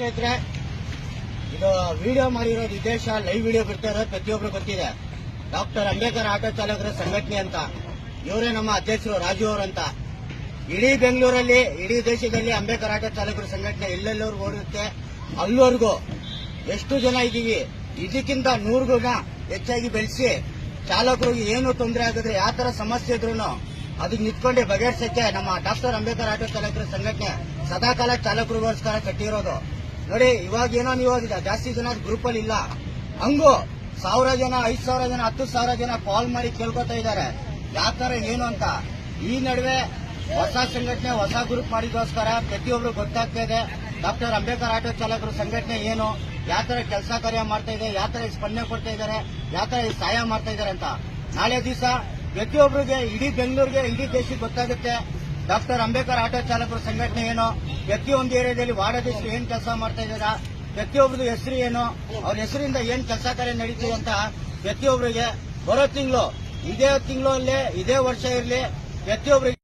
ಸ್ನೇಹಿತರೆ, ಇದು ವಿಡಿಯೋ ಮಾಡಿರೋದು ಉದ್ದೇಶ ಲೈವ್ ವಿಡಿಯೋ ಬಿಡ್ತಾ ಇರೋದು ಪ್ರತಿಯೊಬ್ರು ಗೊತ್ತಿದೆ. ಡಾಕ್ಟರ್ ಅಂಬೇಡ್ಕರ್ ಆಟೋ ಚಾಲಕರ ಸಂಘಟನೆ ಅಂತ ಇವರೇ ನಮ್ಮ ಅಧ್ಯಕ್ಷರು ರಾಜು ಅವರಂತ. ಇಡೀ ಬೆಂಗಳೂರಲ್ಲಿ ಇಡೀ ದೇಶದಲ್ಲಿ ಅಂಬೇಡ್ಕರ್ ಆಟೋ ಚಾಲಕರ ಸಂಘಟನೆ ಎಲ್ಲೆಲ್ಲವರೆಗೂ ಓಡುತ್ತೆ ಅಲ್ಲಿವರೆಗೂ ಎಷ್ಟು ಜನ ಇದ್ದೀವಿ. ಇದಕ್ಕಿಂತ 100 ಗುಣ ಹೆಚ್ಚಾಗಿ ಬೆಳೆಸಿ ಚಾಲಕರಿಗೆ ಏನು ತೊಂದರೆ ಆಗಿದ್ರೆ ಯಾವ ತರ ಸಮಸ್ಯೆ ಇದ್ರು ಅದಕ್ಕೆ ನಿಂತ್ಕೊಂಡು ಬಗೆಹರಿಸಕ್ಕೆ ನಮ್ಮ ಡಾಕ್ಟರ್ ಅಂಬೇಡ್ಕರ್ ಆಟೋ ಚಾಲಕರ ಸಂಘಟನೆ ಸದಾಕಾಲ ಚಾಲಕರಿಗೋಸ್ಕರ ಕಟ್ಟಿರೋದು. ನೋಡಿ, ಇವಾಗ ಏನೋ ನೀವು ಜಾಸ್ತಿ ಜನ ಗ್ರೂಪ್ ಅಲ್ಲಿ ಇಲ್ಲ, ಹಂಗು 1000 ಜನ 5000 ಜನ 10,000 ಜನ ಕಾಲ್ ಮಾಡಿ ಕೇಳ್ಕೊತಾ ಇದ್ದಾರೆ ಯಾವ ತರ ಏನು ಅಂತ. ಈ ನಡುವೆ ಹೊಸ ಸಂಘಟನೆ ಹೊಸ ಗ್ರೂಪ್ ಮಾಡಿದೋಸ್ಕರ ಪ್ರತಿಯೊಬ್ರು ಗೊತ್ತಾಗ್ತಾ ಇದೆ ಡಾಕ್ಟರ್ ಅಂಬೇಡ್ಕರ್ ಆಟೋ ಚಾಲಕರ ಸಂಘಟನೆ ಏನು, ಯಾವ ತರ ಕೆಲಸ ಕಾರ್ಯ ಮಾಡ್ತಾ ಇದೆ, ಯಾವ ತರ ಸ್ಪಂದನೆ ಕೊಡ್ತಾ ಇದ್ದಾರೆ, ಯಾವ ತರ ಸಹಾಯ ಮಾಡ್ತಾ ಇದ್ದಾರೆ ಅಂತ. ನಾಳೆ ದಿವಸ ಪ್ರತಿಯೊಬ್ಬರಿಗೆ ಇಡೀ ಬೆಂಗಳೂರಿಗೆ ಇಡೀ ದೇಶಕ್ಕೆ ಗೊತ್ತಾಗುತ್ತೆ ಡಾಕ್ಟರ್ ಅಂಬೇಡ್ಕರ್ ಆಟೋ ಚಾಲಕರ ಸಂಘಟನೆ ಏನು, ಪ್ರತಿಯೊಂದು ಏರಿಯಾದಲ್ಲಿ ವಾರ್ಡಾಧೀಶರು ಏನ್ ಕೆಲಸ ಮಾಡ್ತಾ ಇದ್ದಾರಾ, ಪ್ರತಿಯೊಬ್ಬರದು ಹೆಸರು ಏನು, ಅವ್ರ ಹೆಸರಿಂದ ಏನ್ ಕೆಲಸ ಕಾರ್ಯ ನಡೀತೀವಿ ಅಂತ ಪ್ರತಿಯೊಬ್ಬರಿಗೆ ಬರೋ ತಿಂಗಳು ಇದೇ ತಿಂಗಳಲ್ಲಿ ಇದೇ ವರ್ಷ ಇರಲಿ ಪ್ರತಿಯೊಬ್ಬರಿಗೆ